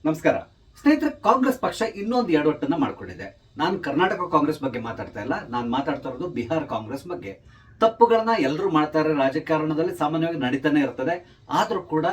ನಮಸ್ಕಾರ ಸ್ನೇಹಿತರೆ. ಕಾಂಗ್ರೆಸ್ ಪಕ್ಷ ಇನ್ನೊಂದು ಎಡವಟ್ಟನ್ನ ಮಾಡ್ಕೊಂಡಿದೆ. ನಾನು ಕರ್ನಾಟಕ ಕಾಂಗ್ರೆಸ್ ಬಗ್ಗೆ ಮಾತಾಡ್ತಾ ಇಲ್ಲ, ನಾನು ಮಾತಾಡ್ತಾ ಇರೋದು ಬಿಹಾರ್ ಕಾಂಗ್ರೆಸ್ ಬಗ್ಗೆ. ತಪ್ಪುಗಳನ್ನ ಎಲ್ಲರೂ ಮಾಡ್ತಾರೆ, ರಾಜಕಾರಣದಲ್ಲಿ ಸಾಮಾನ್ಯವಾಗಿ ನಡೀತಾನೆ ಇರ್ತದೆ. ಆದ್ರೂ ಕೂಡ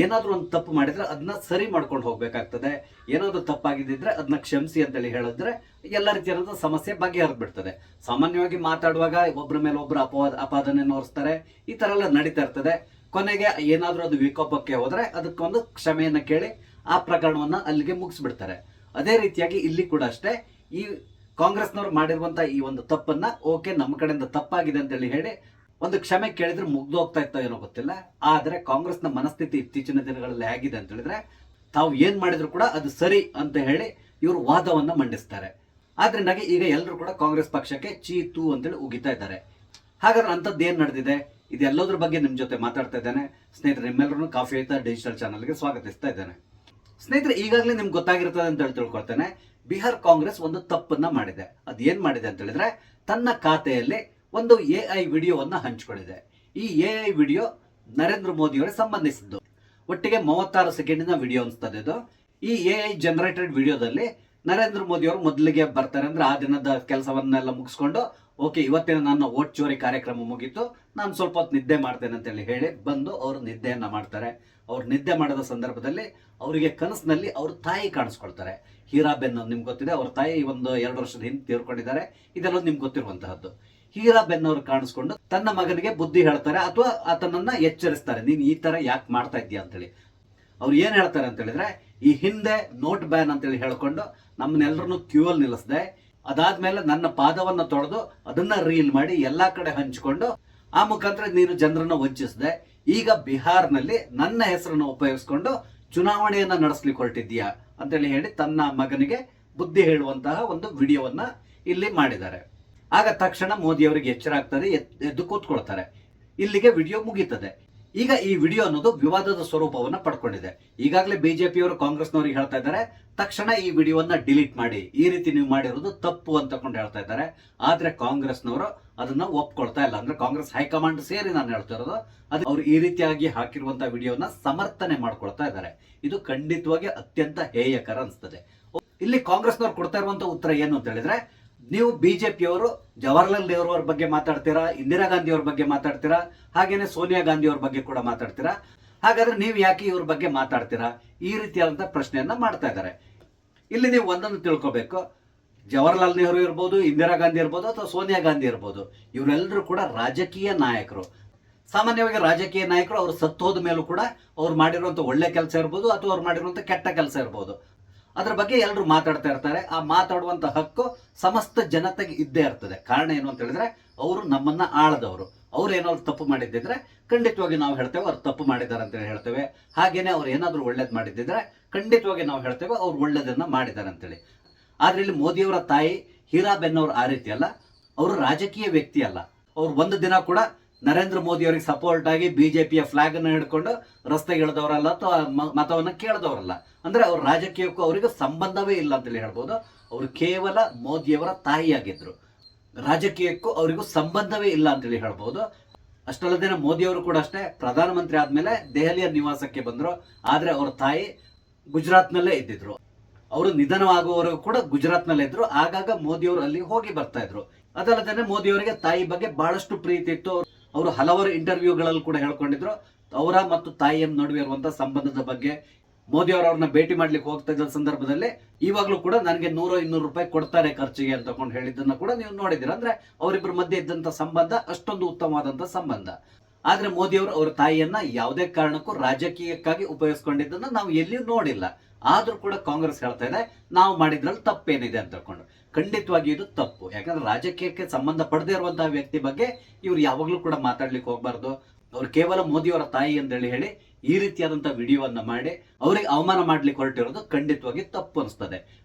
ಏನಾದ್ರೂ ಒಂದು ತಪ್ಪು ಮಾಡಿದ್ರೆ ಅದನ್ನ ಸರಿ ಮಾಡ್ಕೊಂಡು ಹೋಗ್ಬೇಕಾಗ್ತದೆ. ಏನಾದ್ರೂ ತಪ್ಪಾಗಿದ್ದಿದ್ರೆ ಅದನ್ನ ಕ್ಷಮಿಸಿ ಅಂತೇಳಿ ಹೇಳಿದ್ರೆ ಎಲ್ಲ ರೀತಿಯಾದ ಸಮಸ್ಯೆ ಬಗೆಹರಿದು ಬಿಡ್ತದೆ. ಸಾಮಾನ್ಯವಾಗಿ ಮಾತಾಡುವಾಗ ಒಬ್ಬರ ಮೇಲೆ ಒಬ್ಬರು ಅಪಾದನೆಯನ್ನು ಹೊರಿಸ್ತಾರೆ, ಈ ತರ ಎಲ್ಲ ನಡೀತಾ ಇರ್ತದೆ. ಕೊನೆಗೆ ಏನಾದ್ರೂ ಅದು ವಿಕೋಪಕ್ಕೆ ಹೋದ್ರೆ ಅದಕ್ಕೊಂದು ಕ್ಷಮೆಯನ್ನ ಕೇಳಿ ಆ ಪ್ರಕರಣವನ್ನ ಅಲ್ಲಿಗೆ ಮುಗಿಸ್ಬಿಡ್ತಾರೆ. ಅದೇ ರೀತಿಯಾಗಿ ಇಲ್ಲಿ ಕೂಡ ಅಷ್ಟೇ, ಈ ಕಾಂಗ್ರೆಸ್ನವ್ರು ಮಾಡಿರುವಂತ ಈ ಒಂದು ತಪ್ಪನ್ನ ಓಕೆ ನಮ್ಮ ಕಡೆಯಿಂದ ತಪ್ಪಾಗಿದೆ ಅಂತೇಳಿ ಹೇಳಿ ಒಂದು ಕ್ಷಮೆ ಕೇಳಿದ್ರೆ ಮುಗ್ದು ಹೋಗ್ತಾ ಇತ್ತೋ ಏನೋ ಗೊತ್ತಿಲ್ಲ. ಆದ್ರೆ ಕಾಂಗ್ರೆಸ್ನ ಮನಸ್ಥಿತಿ ಇತ್ತೀಚಿನ ದಿನಗಳಲ್ಲಿ ಹೇಗಿದೆ ಅಂತ ಹೇಳಿದ್ರೆ, ತಾವು ಏನ್ ಮಾಡಿದ್ರು ಕೂಡ ಅದು ಸರಿ ಅಂತ ಹೇಳಿ ಇವರು ವಾದವನ್ನ ಮಂಡಿಸ್ತಾರೆ. ಆದ್ರಿಂದಾಗಿ ಈಗ ಎಲ್ಲರೂ ಕೂಡ ಕಾಂಗ್ರೆಸ್ ಪಕ್ಷಕ್ಕೆ ಚೀತು ಅಂತೇಳಿ ಉಗಿತಾ ಇದ್ದಾರೆ. ಹಾಗಾದ್ರೆ ಅಂತದ್ದು ಏನ್ ನಡೆದಿದೆ, ಇದೆಲ್ಲದ್ರ ಬಗ್ಗೆ ನಿಮ್ ಜೊತೆ ಮಾತಾಡ್ತಾ ಇದ್ದೇನೆ. ಸ್ನೇಹಿತರೆ, ನಿಮ್ಮೆಲ್ಲರೂ ಕಾಫಿ ಆಯ್ತಾ ಡಿಜಿಟಲ್ ಚಾನಲ್ಗೆ ಸ್ವಾಗತಿಸ್ತಾ ಇದ್ದೇನೆ. ಸ್ನೇಹಿತರೆ, ಈಗಾಗಲೇ ನಿಮ್ಗೆ ಗೊತ್ತಾಗಿರ್ತದೆ ಅಂತ ಹೇಳಿ ತಿಳ್ಕೊಳ್ತೇನೆ. ಬಿಹಾರ್ ಕಾಂಗ್ರೆಸ್ ಒಂದು ತಪ್ಪನ್ನ ಮಾಡಿದೆ. ಅದು ಏನ್ ಮಾಡಿದೆ ಅಂತ ಹೇಳಿದ್ರೆ, ತನ್ನ ಖಾತೆಯಲ್ಲಿ ಒಂದು AI ವಿಡಿಯೋವನ್ನ ಹಂಚಿಕೊಂಡಿದೆ. ಈ AI ವಿಡಿಯೋ ನರೇಂದ್ರ ಮೋದಿ ಅವರಿಗೆ ಸಂಬಂಧಿಸಿದ್ದು. ಒಟ್ಟಿಗೆ 36 ಸೆಕೆಂಡಿನ ವಿಡಿಯೋ ಅನಿಸ್ತದೆ ಇದು. ಈ AI ಜನರೇಟೆಡ್ ವಿಡಿಯೋದಲ್ಲಿ ನರೇಂದ್ರ ಮೋದಿ ಅವರು ಮೊದಲಿಗೆ ಬರ್ತಾರೆ. ಅಂದ್ರೆ ಆ ದಿನದ ಕೆಲಸವನ್ನೆಲ್ಲ ಮುಗಿಸ್ಕೊಂಡು, ಓಕೆ ಇವತ್ತಿನ ನನ್ನ ವೋಟ್ ಚೋರಿ ಕಾರ್ಯಕ್ರಮ ಮುಗೀತು, ನಾನು ಸ್ವಲ್ಪ ಹೊತ್ತು ನಿದ್ದೆ ಮಾಡ್ತೇನೆ ಅಂತೇಳಿ ಹೇಳಿ ಬಂದು ಅವರು ನಿದ್ದೆಯನ್ನ ಮಾಡ್ತಾರೆ. ಅವ್ರು ನಿದ್ದೆ ಮಾಡಿದ ಸಂದರ್ಭದಲ್ಲಿ ಅವರಿಗೆ ಕನಸಿನಲ್ಲಿ ಅವ್ರ ತಾಯಿ ಕಾಣಿಸ್ಕೊಳ್ತಾರೆ. ಹೀರಾಬೆನ್ ನಿಮ್ಗೆ ಗೊತ್ತಿದೆ, ಅವ್ರ ತಾಯಿ ಒಂದು 2 ವರ್ಷದ ಹಿಂದೆ ತೀರ್ಕೊಂಡಿದ್ದಾರೆ. ಇದೆಲ್ಲ ನಿಮ್ಗೆ ಗೊತ್ತಿರುವಂತಹದ್ದು. ಹೀರಾಬೆನ್ ಅವ್ರು ಕಾಣಿಸ್ಕೊಂಡು ತನ್ನ ಮಗನಿಗೆ ಬುದ್ಧಿ ಹೇಳ್ತಾರೆ ಅಥವಾ ಆತನನ್ನ ಎಚ್ಚರಿಸ್ತಾರೆ, ನೀನ್ ಈ ತರ ಯಾಕೆ ಮಾಡ್ತಾ ಇದ್ದೀಯ ಅಂತೇಳಿ. ಅವ್ರು ಏನ್ ಹೇಳ್ತಾರೆ ಅಂತ ಹೇಳಿದ್ರೆ, ಈ ಹಿಂದೆ ನೋಟ್ ಬ್ಯಾನ್ ಅಂತೇಳಿ ಹೇಳ್ಕೊಂಡು ನಮ್ಮನ್ನೆಲ್ಲರನ್ನು ಕ್ಯೂ ಅಲ್ಲಿ ನಿಲ್ಲಿಸ್ದೆ, ಅದಾದ್ಮೇಲೆ ನನ್ನ ಪಾದವನ್ನ ತೊಳೆದು ಅದನ್ನ ರೀಲ್ ಮಾಡಿ ಎಲ್ಲಾ ಕಡೆ ಹಂಚಿಕೊಂಡು ಆ ಮುಖಾಂತರ ನೀನು ಜನರನ್ನ ವಂಚಿಸಿದೆ. ಈಗ ಬಿಹಾರ್ನಲ್ಲಿ ನನ್ನ ಹೆಸರನ್ನು ಉಪಯೋಗಿಸ್ಕೊಂಡು ಚುನಾವಣೆಯನ್ನ ನಡೆಸ್ಲಿಕ್ಕೆ ಹೊರಟಿದ್ದೀಯಾ ಅಂತೇಳಿ ಹೇಳಿ ತನ್ನ ಮಗನಿಗೆ ಬುದ್ಧಿ ಹೇಳುವಂತಹ ಒಂದು ವಿಡಿಯೋವನ್ನ ಇಲ್ಲಿ ಮಾಡಿದ್ದಾರೆ. ಆಗ ತಕ್ಷಣ ಮೋದಿ ಅವರಿಗೆ ಎಚ್ಚರ ಆಗ್ತದೆ, ಎದ್ದು ಕೂತ್ಕೊಳ್ತಾರೆ. ಇಲ್ಲಿಗೆ ವಿಡಿಯೋ ಮುಗೀತದೆ. ಈಗ ಈ ವಿಡಿಯೋ ಅನ್ನೋದು ವಿವಾದದ ಸ್ವರೂಪವನ್ನ ಪಡ್ಕೊಂಡಿದೆ. ಈಗಾಗಲೇ ಬಿಜೆಪಿಯವರು ಕಾಂಗ್ರೆಸ್ನವರಿಗೆ ಹೇಳ್ತಾ ಇದ್ದಾರೆ, ತಕ್ಷಣ ಈ ವಿಡಿಯೋವನ್ನ ಡಿಲೀಟ್ ಮಾಡಿ, ಈ ರೀತಿ ನೀವು ಮಾಡಿರೋದು ತಪ್ಪು ಅಂತಕೊಂಡು ಹೇಳ್ತಾ ಇದ್ದಾರೆ. ಆದ್ರೆ ಕಾಂಗ್ರೆಸ್ನವರು ಅದನ್ನ ಒಪ್ಕೊಳ್ತಾ ಇಲ್ಲ. ಅಂದ್ರೆ ಕಾಂಗ್ರೆಸ್ ಹೈಕಮಾಂಡ್ ಸೇರಿ ನಾನು ಹೇಳ್ತಾ ಇರೋದು, ಅದು ಅವ್ರು ಈ ರೀತಿಯಾಗಿ ಹಾಕಿರುವಂತಹ ವಿಡಿಯೋನ ಸಮರ್ಥನೆ ಮಾಡ್ಕೊಳ್ತಾ ಇದ್ದಾರೆ. ಇದು ಖಂಡಿತವಾಗಿ ಅತ್ಯಂತ ಹೇಯಕರ ಅನಿಸ್ತದೆ. ಇಲ್ಲಿ ಕಾಂಗ್ರೆಸ್ನವ್ರು ಕೊಡ್ತಾ ಇರುವಂತ ಉತ್ತರ ಏನು ಅಂತ ಹೇಳಿದ್ರೆ, ನೀವು ಬಿಜೆಪಿಯವರು ಜವಾಹರ್ಲಾಲ್ ನೆಹರು ಅವ್ರ ಬಗ್ಗೆ ಮಾತಾಡ್ತೀರಾ, ಇಂದಿರಾ ಗಾಂಧಿ ಅವ್ರ ಬಗ್ಗೆ ಮಾತಾಡ್ತೀರಾ, ಹಾಗೇನೆ ಸೋನಿಯಾ ಗಾಂಧಿ ಅವ್ರ ಬಗ್ಗೆ ಕೂಡ ಮಾತಾಡ್ತೀರಾ. ಹಾಗಾದ್ರೆ ನೀವು ಯಾಕೆ ಇವ್ರ ಬಗ್ಗೆ ಮಾತಾಡ್ತೀರಾ, ಈ ರೀತಿಯಾದಂತಹ ಪ್ರಶ್ನೆಯನ್ನ ಮಾಡ್ತಾ ಇದ್ದಾರೆ. ಇಲ್ಲಿ ನೀವು ಒಂದನ್ನು ತಿಳ್ಕೋಬೇಕು, ಜವಾಹರ್ಲಾಲ್ ನೆಹರು ಇರ್ಬೋದು, ಇಂದಿರಾ ಗಾಂಧಿ ಇರ್ಬೋದು ಅಥವಾ ಸೋನಿಯಾ ಗಾಂಧಿ ಇರ್ಬೋದು, ಇವರೆಲ್ಲರೂ ಕೂಡ ರಾಜಕೀಯ ನಾಯಕರು. ಸಾಮಾನ್ಯವಾಗಿ ರಾಜಕೀಯ ನಾಯಕರು ಅವರು ಸತ್ತು ಹೋದ ಮೇಲೂ ಕೂಡ ಅವ್ರು ಮಾಡಿರುವಂತ ಒಳ್ಳೆ ಕೆಲಸ ಇರ್ಬೋದು ಅಥವಾ ಅವ್ರು ಮಾಡಿರುವಂತ ಕೆಟ್ಟ ಕೆಲಸ ಇರ್ಬೋದು, ಅದ್ರ ಬಗ್ಗೆ ಎಲ್ಲರೂ ಮಾತಾಡ್ತಾ ಇರ್ತಾರೆ. ಆ ಮಾತಾಡುವಂತ ಹಕ್ಕು ಸಮಸ್ತ ಜನತೆಗೆ ಇದ್ದೇ ಇರ್ತದೆ. ಕಾರಣ ಏನು ಅಂತ ಹೇಳಿದ್ರೆ, ಅವರು ನಮ್ಮನ್ನ ಆಳದವರು. ಅವ್ರು ಏನಾದ್ರು ತಪ್ಪು ಮಾಡಿದ್ದಿದ್ರೆ ಖಂಡಿತವಾಗಿ ನಾವು ಹೇಳ್ತೇವೆ ಅವ್ರು ತಪ್ಪು ಮಾಡಿದ್ದಾರೆ ಅಂತ ಹೇಳ್ತೇವೆ. ಹಾಗೇನೆ ಅವ್ರು ಏನಾದ್ರು ಒಳ್ಳೇದ್ ಮಾಡಿದ್ದಿದ್ರೆ ಖಂಡಿತವಾಗಿ ನಾವು ಹೇಳ್ತೇವೆ ಅವ್ರು ಒಳ್ಳೇದನ್ನ ಮಾಡಿದ್ದಾರೆ ಅಂತೇಳಿ. ಆದ್ರೆ ಇಲ್ಲಿ ಮೋದಿಯವರ ತಾಯಿ ಹೀರಾಬೆನ್ ಅವ್ರು ಆ ರೀತಿ ಅಲ್ಲ. ಅವರು ರಾಜಕೀಯ ವ್ಯಕ್ತಿ ಅಲ್ಲ. ಅವ್ರು ಒಂದು ದಿನ ಕೂಡ ನರೇಂದ್ರ ಮೋದಿ ಅವರಿಗೆ ಸಪೋರ್ಟ್ ಆಗಿ ಬಿಜೆಪಿಯ ಫ್ಲಾಗ್ ಅನ್ನು ಹಿಡ್ಕೊಂಡು ರಸ್ತೆಗೆ ಇಳಿದವರಲ್ಲ ಅಥವಾ ಮತವನ್ನ ಕೇಳಿದವರಲ್ಲ. ಅಂದ್ರೆ ಅವ್ರ ರಾಜಕೀಯಕ್ಕೂ ಅವರಿಗೆ ಸಂಬಂಧವೇ ಇಲ್ಲ ಅಂತೇಳಿ ಹೇಳ್ಬೋದು. ಅವರು ಕೇವಲ ಮೋದಿಯವರ ತಾಯಿಯಾಗಿದ್ರು, ರಾಜಕೀಯಕ್ಕೂ ಅವರಿಗೂ ಸಂಬಂಧವೇ ಇಲ್ಲ ಅಂತೇಳಿ ಹೇಳ್ಬೋದು. ಅಷ್ಟಲ್ಲದೇನೆ ಮೋದಿಯವರು ಕೂಡ ಅಷ್ಟೇ, ಪ್ರಧಾನಮಂತ್ರಿ ಆದ್ಮೇಲೆ ದೆಹಲಿಯ ನಿವಾಸಕ್ಕೆ ಬಂದ್ರು. ಆದ್ರೆ ಅವ್ರ ತಾಯಿ ಗುಜರಾತ್ನಲ್ಲೇ ಇದ್ದಿದ್ರು. ಅವರು ನಿಧನವಾಗುವವರೆಗೂ ಕೂಡ ಗುಜರಾತ್ನಲ್ಲೇ ಇದ್ರು. ಆಗಾಗ ಮೋದಿಯವರು ಅಲ್ಲಿ ಹೋಗಿ ಬರ್ತಾ ಇದ್ರು. ಅದಲ್ಲದೆ ಮೋದಿಯವರಿಗೆ ತಾಯಿ ಬಗ್ಗೆ ಬಹಳಷ್ಟು ಪ್ರೀತಿ ಇತ್ತು. ಅವರು ಹಲವಾರು ಇಂಟರ್ವ್ಯೂಗಳಲ್ಲಿ ಕೂಡ ಹೇಳ್ಕೊಂಡಿದ್ರು ಅವರ ಮತ್ತು ತಾಯಿಯ ನಡುವೆ ಇರುವಂತಹ ಸಂಬಂಧದ ಬಗ್ಗೆ. ಮೋದಿ ಅವರು ಅವ್ರನ್ನ ಭೇಟಿ ಮಾಡ್ಲಿಕ್ಕೆ ಹೋಗ್ತಾ ಇದ್ದ ಸಂದರ್ಭದಲ್ಲಿ ಇವಾಗ್ಲೂ ಕೂಡ ನನಗೆ 100-200 ರೂಪಾಯಿ ಕೊಡ್ತಾರೆ ಖರ್ಚಿಗೆ ಅಂತ ಹೇಳಿದ್ದನ್ನ ಕೂಡ ನೀವು ನೋಡಿದಿರ. ಅಂದ್ರೆ ಅವರಿಬ್ಬರ ಮಧ್ಯೆ ಇದ್ದಂತ ಸಂಬಂಧ ಅಷ್ಟೊಂದು ಉತ್ತಮವಾದಂತ ಸಂಬಂಧ. ಆದ್ರೆ ಮೋದಿ ಅವರು ಅವರ ತಾಯಿಯನ್ನ ಯಾವುದೇ ಕಾರಣಕ್ಕೂ ರಾಜಕೀಯಕ್ಕಾಗಿ ಉಪಯೋಗಿಸ್ಕೊಂಡಿದ್ದನ್ನ ನಾವು ಎಲ್ಲಿಯೂ ನೋಡಿಲ್ಲ. ಆದ್ರೂ ಕೂಡ ಕಾಂಗ್ರೆಸ್ ಹೇಳ್ತಾ ಇದೆ ನಾವು ಮಾಡಿದ್ರಲ್ಲಿ ತಪ್ಪೇನಿದೆ ಅಂತ ಹೇಳ್ಕೊಂಡು. ಖಂಡಿತವಾಗಿ ಇದು ತಪ್ಪು. ಯಾಕಂದ್ರೆ ರಾಜಕೀಯಕ್ಕೆ ಸಂಬಂಧ ಪಡದೇ ಇರುವಂತಹ ವ್ಯಕ್ತಿ ಬಗ್ಗೆ ಇವ್ರು ಯಾವಾಗ್ಲೂ ಕೂಡ ಮಾತಾಡ್ಲಿಕ್ಕೆ ಹೋಗ್ಬಾರ್ದು. ಅವ್ರು ಕೇವಲ ಮೋದಿಯವರ ತಾಯಿ ಅಂತ ಹೇಳಿ ಈ ರೀತಿಯಾದಂತಹ ವಿಡಿಯೋವನ್ನ ಮಾಡಿ ಅವ್ರಿಗೆ ಅವಮಾನ ಮಾಡ್ಲಿಕ್ಕೆ ಹೊರಟಿರೋದು ಖಂಡಿತವಾಗಿ ತಪ್ಪು ಅನಿಸ್ತದೆ.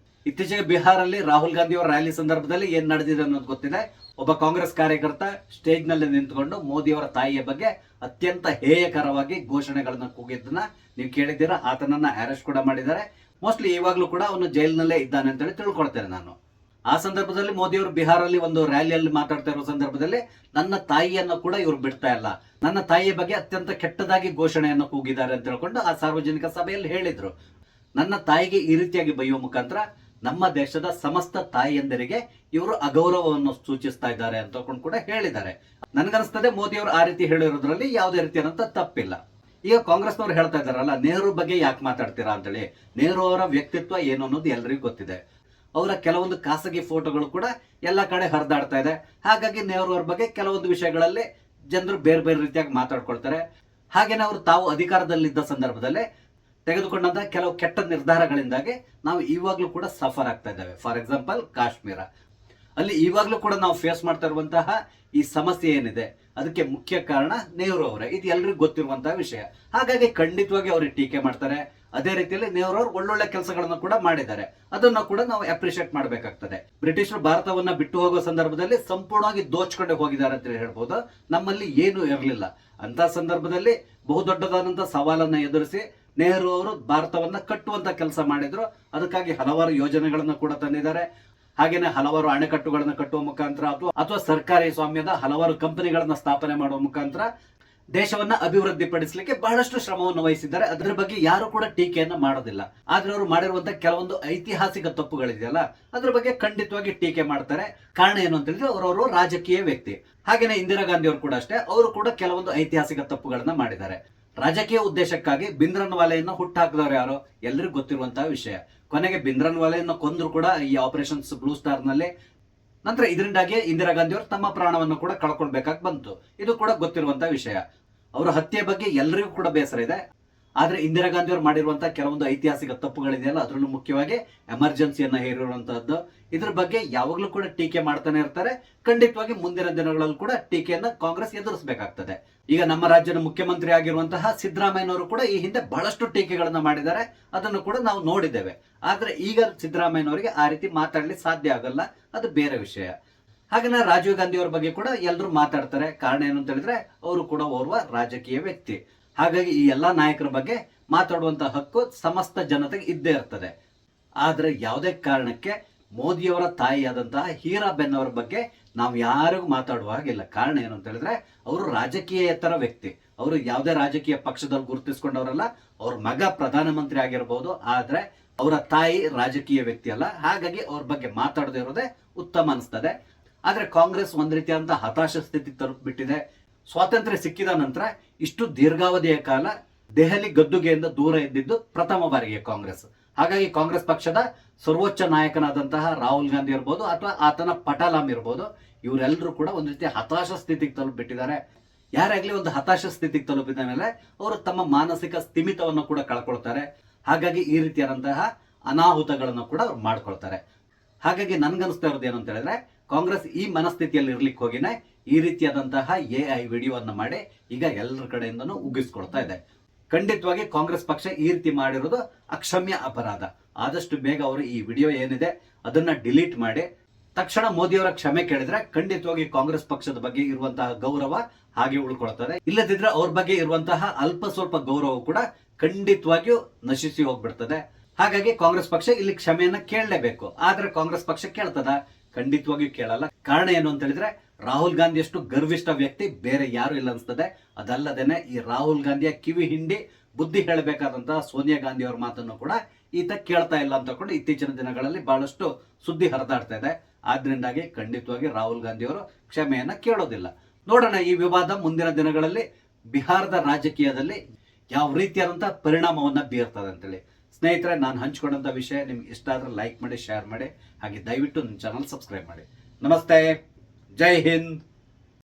ಇತ್ತೀಚೆಗೆ ಬಿಹಾರಲ್ಲಿ ರಾಹುಲ್ ಗಾಂಧಿ ಅವರ ರ್ಯಾಲಿ ಸಂದರ್ಭದಲ್ಲಿ ಏನ್ ನಡೆದಿದೆ ಅನ್ನೋದು ಗೊತ್ತಿದೆ. ಒಬ್ಬ ಕಾಂಗ್ರೆಸ್ ಕಾರ್ಯಕರ್ತ ಸ್ಟೇಜ್ ನಲ್ಲಿ ನಿಂತ್ಕೊಂಡು ಮೋದಿಯವರ ತಾಯಿಯ ಬಗ್ಗೆ ಅತ್ಯಂತ ಹೇಯಕರವಾಗಿ ಘೋಷಣೆಗಳನ್ನ ಕೂಗಿದ್ದನ್ನ ನೀವು ಕೇಳಿದ್ದೀರಾ. ಆತನನ್ನ ಅರೆಸ್ಟ್ ಕೂಡ ಮಾಡಿದ್ದಾರೆ. ಮೋಸ್ಟ್ಲಿ ಇವಾಗ್ಲೂ ಕೂಡ ಅವನು ಜೈಲಿನಲ್ಲೇ ಇದ್ದಾನೆ ಅಂತ ಹೇಳಿ ತಿಳ್ಕೊಳ್ತೇನೆ ನಾನು. ಆ ಸಂದರ್ಭದಲ್ಲಿ ಮೋದಿಯವರು ಬಿಹಾರಲ್ಲಿ ಒಂದು ರ್ಯಾಲಿಯಲ್ಲಿ ಮಾತಾಡ್ತಾ ಇರೋ ಸಂದರ್ಭದಲ್ಲಿ ನನ್ನ ತಾಯಿಯನ್ನು ಕೂಡ ಇವರು ಬಿಡ್ತಾ ಇಲ್ಲ, ನನ್ನ ತಾಯಿಯ ಬಗ್ಗೆ ಅತ್ಯಂತ ಕೆಟ್ಟದಾಗಿ ಘೋಷಣೆಯನ್ನು ಕೂಗಿದ್ದಾರೆ ಅಂತ ಹೇಳ್ಕೊಂಡು ಆ ಸಾರ್ವಜನಿಕ ಸಭೆಯಲ್ಲಿ ಹೇಳಿದ್ರು. ನನ್ನ ತಾಯಿಗೆ ಈ ರೀತಿಯಾಗಿ ಬೈಯುವ ಮುಖಾಂತರ ನಮ್ಮ ದೇಶದ ಸಮಸ್ತ ತಾಯಿಯಂದರಿಗೆ ಇವರು ಅಗೌರವವನ್ನು ಸೂಚಿಸ್ತಾ ಇದ್ದಾರೆ ಅಂತ ಕೂಡ ಹೇಳಿದ್ದಾರೆ. ನನ್ಗನ್ಸ್ತದೆ ಮೋದಿ ಅವರು ಆ ರೀತಿ ಹೇಳಿರೋದ್ರಲ್ಲಿ ಯಾವುದೇ ರೀತಿಯಾದಂತ ತಪ್ಪಿಲ್ಲ. ಈಗ ಕಾಂಗ್ರೆಸ್ನವ್ರು ಹೇಳ್ತಾ ಇದಾರಲ್ಲ, ನೆಹರು ಬಗ್ಗೆ ಯಾಕೆ ಮಾತಾಡ್ತೀರಾ ಅಂತೇಳಿ. ನೆಹರು ಅವರ ವ್ಯಕ್ತಿತ್ವ ಏನು ಅನ್ನೋದು ಎಲ್ಲರಿಗೂ ಗೊತ್ತಿದೆ. ಅವರ ಕೆಲವೊಂದು ಖಾಸಗಿ ಫೋಟೋಗಳು ಕೂಡ ಎಲ್ಲ ಕಡೆ ಹರಿದಾಡ್ತಾ ಇದೆ. ಹಾಗಾಗಿ ನೆಹರು ಅವ್ರ ಬಗ್ಗೆ ಕೆಲವೊಂದು ವಿಷಯಗಳಲ್ಲಿ ಜನರು ಬೇರೆ ಬೇರೆ ರೀತಿಯಾಗಿ ಮಾತಾಡ್ಕೊಳ್ತಾರೆ. ಹಾಗೇನೆ ಅವರು ತಾವು ಅಧಿಕಾರದಲ್ಲಿದ್ದ ಸಂದರ್ಭದಲ್ಲೇ ತೆಗೆದುಕೊಂಡಂತ ಕೆಲವು ಕೆಟ್ಟ ನಿರ್ಧಾರಗಳಿಂದಾಗಿ ನಾವು ಇವಾಗ್ಲೂ ಕೂಡ ಸಫರ್ ಆಗ್ತಾ ಇದ್ದೇವೆ. ಫಾರ್ ಎಕ್ಸಾಂಪಲ್ ಕಾಶ್ಮೀರ, ಅಲ್ಲಿ ಇವಾಗ್ಲೂ ಕೂಡ ನಾವು ಫೇಸ್ ಮಾಡ್ತಾ ಇರುವಂತಹ ಈ ಸಮಸ್ಯೆ ಏನಿದೆ ಅದಕ್ಕೆ ಮುಖ್ಯ ಕಾರಣ ನೆಹರು ಅವರೇ. ಇದು ಎಲ್ರಿಗೂ ಗೊತ್ತಿರುವಂತಹ ವಿಷಯ. ಹಾಗಾಗಿ ಖಂಡಿತವಾಗಿ ಅವ್ರಿಗೆ ಟೀಕೆ ಮಾಡ್ತಾರೆ. ಅದೇ ರೀತಿಯಲ್ಲಿ ನೆಹರು ಅವರು ಒಳ್ಳೊಳ್ಳೆ ಕೆಲಸಗಳನ್ನು ಕೂಡ ಮಾಡಿದ್ದಾರೆ. ಅದನ್ನ ಕೂಡ ನಾವು ಅಪ್ರಿಶಿಯೇಟ್ ಮಾಡಬೇಕಾಗ್ತದೆ. ಬ್ರಿಟಿಷರು ಭಾರತವನ್ನ ಬಿಟ್ಟು ಹೋಗೋ ಸಂದರ್ಭದಲ್ಲಿ ಸಂಪೂರ್ಣವಾಗಿ ದೋಚ್ಕೊಂಡೆ ಹೋಗಿದ್ದಾರೆ ಅಂತ ಹೇಳ್ಬೋದು. ನಮ್ಮಲ್ಲಿ ಏನು ಇರಲಿಲ್ಲ ಅಂತ ಸಂದರ್ಭದಲ್ಲಿ ಬಹುದೊಡ್ಡದಾದಂತಹ ಸವಾಲನ್ನ ಎದುರಿಸಿ ನೆಹರು ಅವರು ಭಾರತವನ್ನ ಕಟ್ಟುವಂತ ಕೆಲಸ ಮಾಡಿದ್ರು. ಅದಕ್ಕಾಗಿ ಹಲವಾರು ಯೋಜನೆಗಳನ್ನ ಕೂಡ ತಂದಿದ್ದಾರೆ. ಹಾಗೇನೆ ಹಲವಾರು ಅಣೆಕಟ್ಟುಗಳನ್ನ ಕಟ್ಟುವ ಮುಖಾಂತರ ಅಥವಾ ಸರ್ಕಾರಿ ಸ್ವಾಮ್ಯದ ಹಲವಾರು ಕಂಪನಿಗಳನ್ನ ಸ್ಥಾಪನೆ ಮಾಡುವ ಮುಖಾಂತರ ದೇಶವನ್ನ ಅಭಿವೃದ್ಧಿ ಪಡಿಸಲಿಕ್ಕೆ ಬಹಳಷ್ಟು ಶ್ರಮವನ್ನು ವಹಿಸಿದ್ದಾರೆ. ಅದರ ಬಗ್ಗೆ ಯಾರು ಕೂಡ ಟೀಕೆಯನ್ನ ಮಾಡೋದಿಲ್ಲ. ಆದ್ರೆ ಅವರು ಮಾಡಿರುವಂತಹ ಕೆಲವೊಂದು ಐತಿಹಾಸಿಕ ತಪ್ಪುಗಳಿದೆಯಲ್ಲ, ಅದ್ರ ಬಗ್ಗೆ ಖಂಡಿತವಾಗಿ ಟೀಕೆ ಮಾಡ್ತಾರೆ. ಕಾರಣ ಏನು ಅಂತ ಹೇಳಿದ್ರೆ ಅವರವರು ರಾಜಕೀಯ ವ್ಯಕ್ತಿ. ಹಾಗೇನೆ ಇಂದಿರಾ ಗಾಂಧಿ ಅವರು ಕೂಡ ಅಷ್ಟೇ, ಅವರು ಕೂಡ ಕೆಲವೊಂದು ಐತಿಹಾಸಿಕ ತಪ್ಪುಗಳನ್ನ ಮಾಡಿದ್ದಾರೆ. ರಾಜಕೀಯ ಉದ್ದೇಶಕ್ಕಾಗಿ ಬಿಂದ್ರನ್ ವಾಲೆಯನ್ನ ಹುಟ್ಟಾಕಿದವರು ಯಾರು ಎಲ್ರಿಗೂ ಗೊತ್ತಿರುವಂತಹ ವಿಷಯ. ಕೊನೆಗೆ ಬಿಂದ್ರನ್ ವಾಲೆಯನ್ನ ಕೊಂದ್ರು ಕೂಡ ಈ ಆಪರೇಷನ್ಸ್ ಬ್ಲೂ ಸ್ಟಾರ್ ನಲ್ಲಿ. ನಂತರ ಇದರಿಂದಾಗಿ ಇಂದಿರಾ ಗಾಂಧಿ ಅವರು ತಮ್ಮ ಪ್ರಾಣವನ್ನು ಕೂಡ ಕಳ್ಕೊಳ್ಬೇಕಾಗಿ ಬಂತು. ಇದು ಕೂಡ ಗೊತ್ತಿರುವಂತಹ ವಿಷಯ. ಅವರ ಹತ್ಯೆ ಬಗ್ಗೆ ಎಲ್ಲರಿಗೂ ಕೂಡ ಬೇಸರ ಇದೆ. ಆದ್ರೆ ಇಂದಿರಾ ಗಾಂಧಿ ಅವರು ಮಾಡಿರುವಂತಹ ಕೆಲವೊಂದು ಐತಿಹಾಸಿಕ ತಪ್ಪುಗಳಿದೆಯಲ್ಲ, ಅದರಲ್ಲೂ ಮುಖ್ಯವಾಗಿ ಎಮರ್ಜೆನ್ಸಿಯನ್ನ ಹೇರಿರುವಂತಹದ್ದು, ಇದ್ರ ಬಗ್ಗೆ ಯಾವಾಗ್ಲೂ ಕೂಡ ಟೀಕೆ ಮಾಡ್ತಾನೆ ಇರ್ತಾರೆ. ಖಂಡಿತವಾಗಿ ಮುಂದಿನ ದಿನಗಳಲ್ಲೂ ಕೂಡ ಟೀಕೆಯನ್ನ ಕಾಂಗ್ರೆಸ್ ಎದುರಿಸಬೇಕಾಗ್ತದೆ. ಈಗ ನಮ್ಮ ರಾಜ್ಯದ ಮುಖ್ಯಮಂತ್ರಿ ಆಗಿರುವಂತಹ ಸಿದ್ದರಾಮಯ್ಯನವರು ಕೂಡ ಈ ಹಿಂದೆ ಬಹಳಷ್ಟು ಟೀಕೆಗಳನ್ನ ಮಾಡಿದ್ದಾರೆ. ಅದನ್ನು ಕೂಡ ನಾವು ನೋಡಿದ್ದೇವೆ. ಆದ್ರೆ ಈಗ ಸಿದ್ದರಾಮಯ್ಯನವರಿಗೆ ಆ ರೀತಿ ಮಾತಾಡ್ಲಿಕ್ಕೆ ಸಾಧ್ಯ ಆಗಲ್ಲ, ಅದು ಬೇರೆ ವಿಷಯ. ಹಾಗೆ ರಾಜೀವ್ ಗಾಂಧಿ ಅವರ ಬಗ್ಗೆ ಕೂಡ ಎಲ್ಲರೂ ಮಾತಾಡ್ತಾರೆ. ಕಾರಣ ಏನು ಅಂತ ಹೇಳಿದ್ರೆ ಅವರು ಕೂಡ ಓರ್ವ ರಾಜಕೀಯ ವ್ಯಕ್ತಿ. ಹಾಗಾಗಿ ಈ ಎಲ್ಲಾ ನಾಯಕರ ಬಗ್ಗೆ ಮಾತಾಡುವಂತ ಹಕ್ಕು ಸಮಸ್ತ ಜನತೆಗೆ ಇದ್ದೇ ಇರ್ತದೆ. ಆದ್ರೆ ಯಾವುದೇ ಕಾರಣಕ್ಕೆ ಮೋದಿಯವರ ತಾಯಿಯಾದಂತಹ ಹೀರಾಬೆನ್ ಅವರ ಬಗ್ಗೆ ನಾವು ಯಾರಿಗೂ ಮಾತಾಡುವ ಹಾಗಿಲ್ಲ. ಕಾರಣ ಏನು ಅಂತ ಹೇಳಿದ್ರೆ ಅವರು ರಾಜಕೀಯೇತರ ವ್ಯಕ್ತಿ. ಅವರು ಯಾವುದೇ ರಾಜಕೀಯ ಪಕ್ಷದಲ್ಲಿ ಗುರುತಿಸಿಕೊಂಡವರಲ್ಲ. ಅವ್ರ ಮಗ ಪ್ರಧಾನಮಂತ್ರಿ ಆಗಿರಬಹುದು, ಆದ್ರೆ ಅವರ ತಾಯಿ ರಾಜಕೀಯ ವ್ಯಕ್ತಿ ಅಲ್ಲ. ಹಾಗಾಗಿ ಅವ್ರ ಬಗ್ಗೆ ಮಾತಾಡದೇ ಇರೋದೇ ಉತ್ತಮ ಅನಿಸ್ತದೆ. ಆದ್ರೆ ಕಾಂಗ್ರೆಸ್ ಒಂದ್ ರೀತಿಯಾದಂತಹ ಹತಾಶ ಸ್ಥಿತಿ ತಲುಪಿಬಿಟ್ಟಿದೆ. ಸ್ವಾತಂತ್ರ್ಯ ಸಿಕ್ಕಿದ ನಂತರ ಇಷ್ಟು ದೀರ್ಘಾವಧಿಯ ಕಾಲ ದೆಹಲಿ ಗದ್ದುಗೆಯಿಂದ ದೂರ ಇದ್ದಿದ್ದು ಪ್ರಥಮ ಬಾರಿಗೆ ಕಾಂಗ್ರೆಸ್. ಹಾಗಾಗಿ ಕಾಂಗ್ರೆಸ್ ಪಕ್ಷದ ಸರ್ವೋಚ್ಚ ನಾಯಕನಾದಂತಹ ರಾಹುಲ್ ಗಾಂಧಿ ಇರ್ಬೋದು ಅಥವಾ ಆತನ ಪಟಾಲಾಮ್ ಇರ್ಬೋದು, ಇವರೆಲ್ಲರೂ ಕೂಡ ಒಂದ್ ರೀತಿಯ ಹತಾಶ ಸ್ಥಿತಿಗೆ ತಲುಪಿಬಿಟ್ಟಿದ್ದಾರೆ. ಯಾರಾಗ್ಲಿ ಒಂದು ಹತಾಶ ಸ್ಥಿತಿಗೆ ತಲುಪಿದ ಮೇಲೆ ಅವರು ತಮ್ಮ ಮಾನಸಿಕ ಸ್ಥಿಮಿತವನ್ನು ಕೂಡ ಕಳ್ಕೊಳ್ತಾರೆ. ಹಾಗಾಗಿ ಈ ರೀತಿಯಾದಂತಹ ಅನಾಹುತಗಳನ್ನು ಕೂಡ ಅವ್ರು ಮಾಡ್ಕೊಳ್ತಾರೆ. ಹಾಗಾಗಿ ನನ್ಗನ್ಸ್ತಾ ಇರೋದು ಏನು ಅಂತ ಹೇಳಿದ್ರೆ ಕಾಂಗ್ರೆಸ್ ಈ ಮನಸ್ಥಿತಿಯಲ್ಲಿ ಇರ್ಲಿಕ್ಕೆ ಹೋಗಿನೇ ಈ ರೀತಿಯಾದಂತಹ AI ವಿಡಿಯೋವನ್ನು ಮಾಡಿ ಈಗ ಎಲ್ಲರ ಕಡೆಯಿಂದನೂ ಉಗ್ಗಿಸ್ಕೊಳ್ತಾ ಇದೆ. ಖಂಡಿತವಾಗಿ ಕಾಂಗ್ರೆಸ್ ಪಕ್ಷ ಈ ರೀತಿ ಮಾಡಿರೋದು ಅಕ್ಷಮ್ಯ ಅಪರಾಧ. ಆದಷ್ಟು ಬೇಗ ಅವರು ಈ ವಿಡಿಯೋ ಏನಿದೆ ಅದನ್ನ ಡಿಲೀಟ್ ಮಾಡಿ ತಕ್ಷಣ ಮೋದಿಯವರ ಕ್ಷಮೆ ಕೇಳಿದ್ರೆ ಖಂಡಿತವಾಗಿ ಕಾಂಗ್ರೆಸ್ ಪಕ್ಷದ ಬಗ್ಗೆ ಇರುವಂತಹ ಗೌರವ ಹಾಗೆ ಉಳ್ಕೊಳ್ತದೆ. ಇಲ್ಲದಿದ್ರೆ ಅವ್ರ ಬಗ್ಗೆ ಇರುವಂತಹ ಅಲ್ಪ ಸ್ವಲ್ಪ ಗೌರವ ಕೂಡ ಖಂಡಿತವಾಗಿಯೂ ನಶಿಸಿ ಹೋಗ್ಬಿಡ್ತದೆ. ಹಾಗಾಗಿ ಕಾಂಗ್ರೆಸ್ ಪಕ್ಷ ಇಲ್ಲಿ ಕ್ಷಮೆಯನ್ನ ಕೇಳಲೇಬೇಕು. ಆದ್ರೆ ಕಾಂಗ್ರೆಸ್ ಪಕ್ಷ ಕೇಳ್ತದ? ಖಂಡಿತವಾಗಿಯೂ ಕೇಳಲ್ಲ. ಕಾರಣ ಏನು ಅಂತ ಹೇಳಿದ್ರೆ ರಾಹುಲ್ ಗಾಂಧಿ ಅಷ್ಟು ಗರ್ವಿಷ್ಠ ವ್ಯಕ್ತಿ ಬೇರೆ ಯಾರು ಇಲ್ಲ ಅನ್ಸ್ತದೆ. ಅದಲ್ಲದೇನೆ ಈ ರಾಹುಲ್ ಗಾಂಧಿಯ ಕಿವಿ ಹಿಂಡಿ ಬುದ್ಧಿ ಹೇಳಬೇಕಾದಂತಹ ಸೋನಿಯಾ ಗಾಂಧಿ ಅವರ ಮಾತನ್ನು ಕೂಡ ಈತ ಕೇಳ್ತಾ ಇಲ್ಲ ಅಂತಕೊಂಡು ಇತ್ತೀಚಿನ ದಿನಗಳಲ್ಲಿ ಬಹಳಷ್ಟು ಸುದ್ದಿ ಹರಿದಾಡ್ತಾ ಇದೆ. ಆದ್ರಿಂದಾಗಿ ಖಂಡಿತವಾಗಿ ರಾಹುಲ್ ಗಾಂಧಿ ಅವರು ಕ್ಷಮೆಯನ್ನ ಕೇಳೋದಿಲ್ಲ. ನೋಡೋಣ ಈ ವಿವಾದ ಮುಂದಿನ ದಿನಗಳಲ್ಲಿ ಬಿಹಾರದ ರಾಜಕೀಯದಲ್ಲಿ ಯಾವ ರೀತಿಯಾದಂತಹ ಪರಿಣಾಮವನ್ನ ಬೀರ್ತದೆ ಅಂತೇಳಿ. ಸ್ನೇಹಿತರೆ, ನಾನು ಹಂಚಿಕೊಂಡಂತ ವಿಷಯ ನಿಮ್ಗೆ ಇಷ್ಟ ಆದ್ರೆ ಲೈಕ್ ಮಾಡಿ, ಶೇರ್ ಮಾಡಿ, ಹಾಗೆ ದಯವಿಟ್ಟು ನನ್ನ ಚಾನಲ್ ಸಬ್ಸ್ಕ್ರೈಬ್ ಮಾಡಿ. ನಮಸ್ತೆ, ಜೈ ಹಿಂದ್.